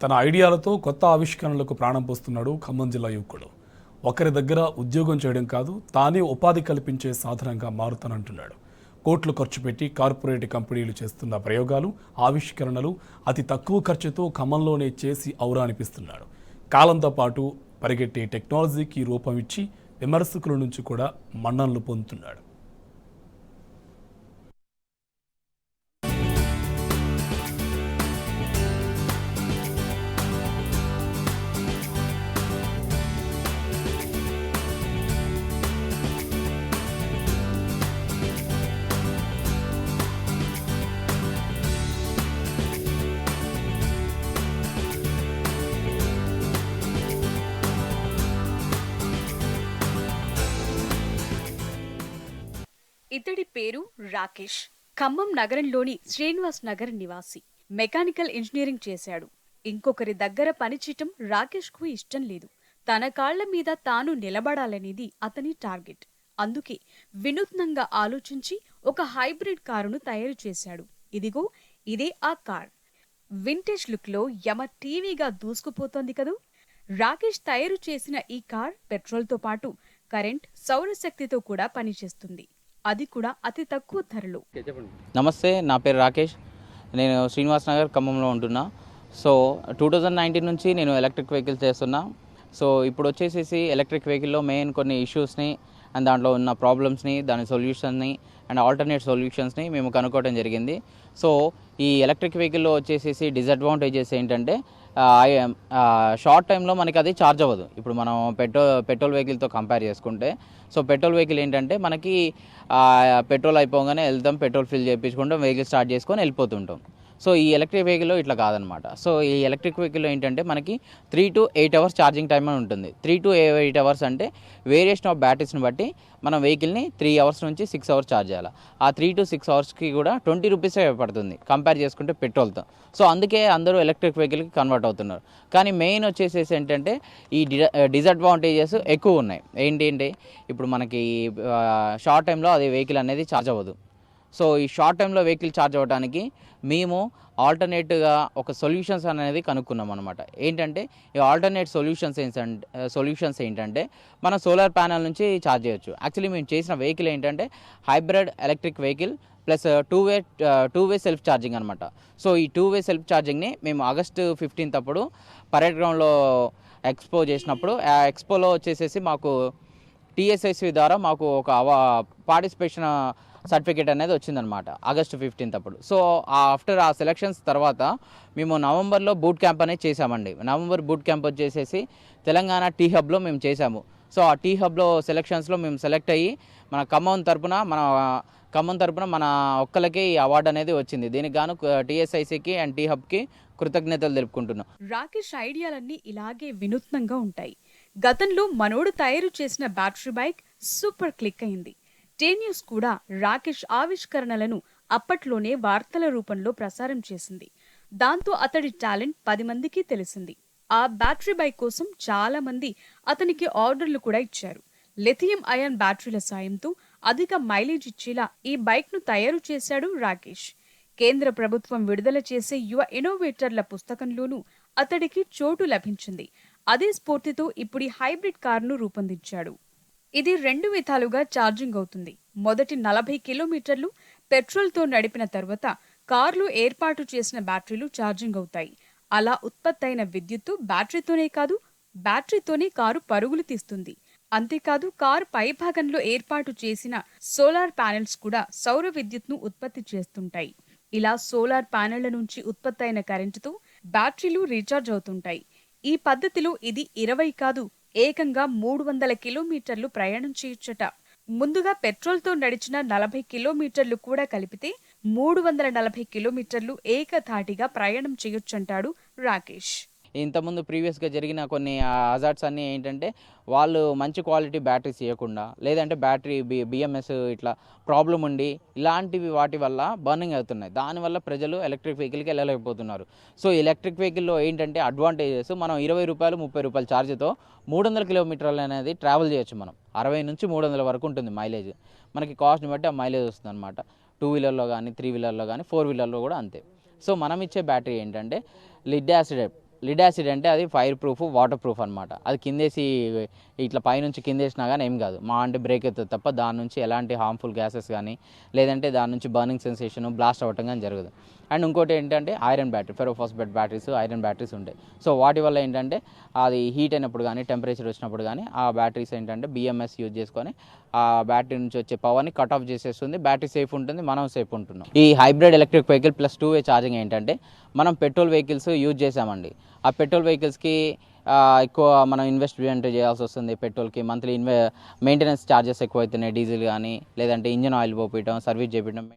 తన ఐడియాలతో కొత్త ఆవిష్కరణలకు ప్రాణం పోస్తున్నాడు ఖమ్మం జిల్లా యువకుడు. ఒకరి దగ్గర ఉద్యోగం చేయడం కాదు, తానే ఉపాధి కల్పించే సాధనంగా మారుతానంటున్నాడు. కోట్లు ఖర్చు పెట్టి కార్పొరేట్ కంపెనీలు చేస్తున్న ప్రయోగాలు, ఆవిష్కరణలు అతి తక్కువ ఖర్చుతో ఖమ్మంలోనే చేసి ఔరా అనిపిస్తున్నాడు. కాలంతో పాటు పరిగెట్టే టెక్నాలజీకి రూపం ఇచ్చి విమర్శకుల నుంచి కూడా మన్ననలు పొందుతున్నాడు. ఇతడి పేరు రాకేష్. ఖమ్మం నగరంలోని శ్రీనివాస్ నగర్ నివాసి. మెకానికల్ ఇంజనీరింగ్ చేశాడు. ఇంకొకరి దగ్గర పనిచేయటం రాకేష్ కు ఇష్టం లేదు. తన కాళ్ల మీద తాను నిలబడాలనేది అతని టార్గెట్. అందుకే వినూత్నంగా ఆలోచించి ఒక హైబ్రిడ్ కారును తయారు చేశాడు. ఇదిగో ఇదే ఆ కార్. వింటేజ్ లుక్ లో యమ టీవీగా దూసుకుపోతోంది కదూ. రాకేష్ తయారు చేసిన ఈ కార్ పెట్రోల్ తో పాటు కరెంట్, సౌరశక్తితో కూడా పనిచేస్తుంది. అది కూడా అతి తక్కువ ధరలో. నమస్తే, నా పేరు రాకేష్. నేను శ్రీనివాస్ నగర్ ఖమ్మంలో ఉంటున్నా. సో 2019 నుంచి నేను ఎలక్ట్రిక్ వెహికల్స్ చేస్తున్నా. సో ఇప్పుడు వచ్చేసేసి ఎలక్ట్రిక్ వెహికల్లో మెయిన్ కొన్ని ఇష్యూస్ని అండ్ దాంట్లో ఉన్న ప్రాబ్లమ్స్ని, దాని సొల్యూషన్ని అండ్ ఆల్టర్నేట్ సొల్యూషన్స్ని మేము కనుక్కోవడం జరిగింది. సో ఈ ఎలక్ట్రిక్ వెహికల్లో వచ్చేసేసి డిసడ్వాంటేజెస్ ఏంటంటే షార్ట్ టైంలో మనకి అది ఛార్జ్ అవ్వదు. ఇప్పుడు మనం పెట్రోల్ వెహికల్తో కంపేర్ చేసుకుంటే, సో పెట్రోల్ వెహికల్ ఏంటంటే మనకి పెట్రోల్ అయిపోగానే వెళ్తాం, పెట్రోల్ ఫిల్ చేయించుకుంటాం, వెహికల్ స్టార్ట్ చేసుకొని వెళ్ళిపోతుంటాం. సో ఈ ఎలక్ట్రిక్ వెహికల్లో ఇట్లా కాదనమాట. సో ఈ ఎలక్ట్రిక్ వెహికల్లో ఏంటంటే మనకి 3 to 8 hours ఛార్జింగ్ టైం అని ఉంటుంది. 3 to 8 hours అంటే వేరియేషన్ ఆఫ్ బ్యాటరీస్ని బట్టి మనం వెహికల్ని 3 hours నుంచి 6 hours ఛార్జ్ చేయాలి. ఆ 3 to 6 hoursకి కూడా 20 రూపీసే పడుతుంది కంపేర్ చేసుకుంటే పెట్రోల్తో. సో అందుకే అందరూ ఎలక్ట్రిక్ వెహికల్కి కన్వర్ట్ అవుతున్నారు. కానీ మెయిన్ వచ్చేసేసి ఏంటంటే ఈ డిసడ్వాంటేజెస్ ఎక్కువ ఉన్నాయి. ఏంటి ఇప్పుడు మనకి షార్ట్ టైంలో అది వెహికల్ అనేది ఛార్జ్ అవ్వదు. సో ఈ షార్ట్ టైంలో వెహికల్ ఛార్జ్ అవ్వడానికి మేము ఆల్టర్నేట్గా ఒక సొల్యూషన్స్ అనేది కనుక్కున్నాం అనమాట. ఏంటంటే ఈ ఆల్టర్నేట్ సొల్యూషన్స్ ఏంటంటే మన సోలార్ ప్యానల్ నుంచి ఛార్జ్ చేయొచ్చు. యాక్చువల్లీ మేము చేసిన వెహికల్ ఏంటంటే hybrid electric vehicle plus two way self charging అనమాట. సో ఈ 2-way సెల్ఫ్ ఛార్జింగ్ని మేము August 15th అప్పుడు పరేడ్ గ్రౌండ్లో ఎక్స్పో చేసినప్పుడు, ఆ ఎక్స్పోలో వచ్చేసేసి మాకు TSSV ద్వారా మాకు ఒక పార్టిసిపేషన్ సర్టిఫికేట్ అనేది వచ్చిందనమాట August 15th అప్పుడు. సో ఆఫ్టర్ ఆ సెలక్షన్స్ తర్వాత మేము నవంబర్లో బూట్ క్యాంప్ అనేది చేసామండి. నవంబర్ బూట్ క్యాంప్ వచ్చేసేసి తెలంగాణ టీ హబ్లో మేము చేసాము. సో ఆ టీ హబ్లో సెలక్షన్స్లో మేము సెలెక్ట్ అయ్యి మన ఖమ్మం తరపున మన ఒక్కలకి ఈ అవార్డు అనేది వచ్చింది. దీనికి గాను TSICకి అండ్ టీ హబ్కి కృతజ్ఞతలు తెలుపుకుంటున్నాం. రాకేష్ ఐడియాలన్నీ ఇలాగే వినూత్నంగా ఉంటాయి. గతంలో మనోడు తయారు చేసిన బ్యాటరీ బైక్ సూపర్ క్లిక్ అయింది. న్యూస్ కూడా రాకేష్ ఆవిష్కరణలను అప్పట్లోనే వార్తల రూపంలో ప్రసారం చేసింది. దాంతో అతడి టాలెంట్ 10 మందికి తెలిసింది. ఆ బ్యాటరీ బైక్ కోసం చాలా మంది అతనికి ఆర్డర్లు కూడా ఇచ్చారు. లిథియం అయాన్ బ్యాటరీల సాయంతో అధిక మైలేజ్ ఇచ్చేలా ఈ బైక్ ను తయారు చేశాడు రాకేష్. కేంద్ర ప్రభుత్వం విడుదల చేసే యువ ఇన్నోవేటర్ల పుస్తకంలోనూ అతడికి చోటు లభించింది. అదే స్ఫూర్తితో ఇప్పుడు ఈ హైబ్రిడ్ కారును రూపొందించాడు. ఇది 2 విధాలుగా ఛార్జింగ్ అవుతుంది. మొదటి 40 కిలోమీటర్లు పెట్రోల్తో నడిపిన తర్వాత కార్లు ఏర్పాటు చేసిన బ్యాటరీలు ఛార్జింగ్ అవుతాయి. అలా ఉత్పత్తైన విద్యుత్తు బ్యాటరీతోనే కారు పరుగులు తీస్తుంది. అంతేకాదు కారు పైభాగంలో ఏర్పాటు చేసిన సోలార్ ప్యానెల్స్ కూడా సౌర విద్యుత్ను ఉత్పత్తి చేస్తుంటాయి. ఇలా సోలార్ ప్యానెళ్ల నుంచి ఉత్పత్తైన కరెంటుతో బ్యాటరీలు రీఛార్జ్ అవుతుంటాయి. ఈ పద్ధతిలో ఇది 20 కాదు, ఏకంగా 300 కిలోమీటర్లు ప్రయాణం చేయొచ్చట. ముందుగా పెట్రోల్తో నడిచిన 40 కిలోమీటర్లు కూడా కలిపితే 340 కిలోమీటర్లు ఏకధాటిగా ప్రయాణం చేయొచ్చంటాడు రాకేష్. ఇంతకుముందు ప్రీవియస్గా జరిగిన కొన్ని హజార్డ్స్ అన్నీ ఏంటంటే వాళ్ళు మంచి క్వాలిటీ బ్యాటరీస్ ఇవ్వకుండా, లేదంటే బ్యాటరీ BMS ఇట్లా ప్రాబ్లం ఉండి ఇలాంటివి వాటి వల్ల బర్నింగ్ అవుతున్నాయి. దానివల్ల ప్రజలు ఎలక్ట్రిక్ వెహికల్కి వెళ్ళలేకపోతున్నారు. సో ఎలక్ట్రిక్ వెహికల్లో ఏంటంటే అడ్వాంటేజెస్, మనం 20 రూపాయలు 30 రూపాయల ఛార్జ్తో 300 కిలోమీటర్లు అనేది ట్రావెల్ చేయొచ్చు. మనం 60 నుంచి 300 వరకు ఉంటుంది మైలేజ్. మనకి కాస్ట్ని బట్టి ఆ మైలేజ్ వస్తుంది అనమాట. 2 వీలర్లో కానీ, 3 వీలర్లో కానీ, 4 వీలర్లో కూడా అంతే. సో మనం ఇచ్చే బ్యాటరీ ఏంటంటే లిడ్ యాసిడ్ లిడ్ యాసిడ్ అంటే అది ఫైర్ ప్రూఫ్, వాటర్ ప్రూఫ్ అనమాట. అది కిందేసి ఇట్లా పైనుంచి కిందేసినా కానీ ఏం కాదు, మా అంటే బ్రేక్ అవుతుంది తప్ప దాని నుంచి ఎలాంటి హార్మ్ఫుల్ గ్యాసెస్ కానీ లేదంటే దాని నుంచి బర్నింగ్ సెన్సేషన్, బ్లాస్ట్ అవ్వటం కానీ జరగదు. అండ్ ఇంకోటి ఏంటంటే iron battery, ferrophosphate batteries, iron batteries ఉంటాయి. సో వాటి వల్ల ఏంటంటే అది హీట్ అయినప్పుడు కానీ టెంపరేచర్ వచ్చినప్పుడు కానీ ఆ బ్యాటరీస్ ఏంటంటే బిఎంఎస్ యూజ్ చేసుకొని ఆ బ్యాటరీ నుంచి వచ్చే పవర్ని కట్ ఆఫ్ చేసేస్తుంది. బ్యాటరీ సేఫ్ ఉంటుంది, మనం సేఫ్ ఉంటున్నాం. ఈ హైబ్రిడ్ ఎలక్ట్రిక్ వెహికల్ ప్లస్ 2 వే ఛార్జింగ్ ఏంటంటే మనం పెట్రోల్ వెహికల్స్ యూజ్ చేసామండి. ఆ పెట్రోల్ వెహికల్స్కి ఎక్కువ మనం ఇన్వెస్ట్మెంట్ చేయాల్సి వస్తుంది. పెట్రోల్కి మంత్లీ మెయింటెనెన్స్ ఛార్జెస్ ఎక్కువ అవుతున్నాయి, డీజిల్ కానీ లేదంటే ఇంజన్ ఆయిల్ పోపించడం, సర్వీస్ చేపించడం.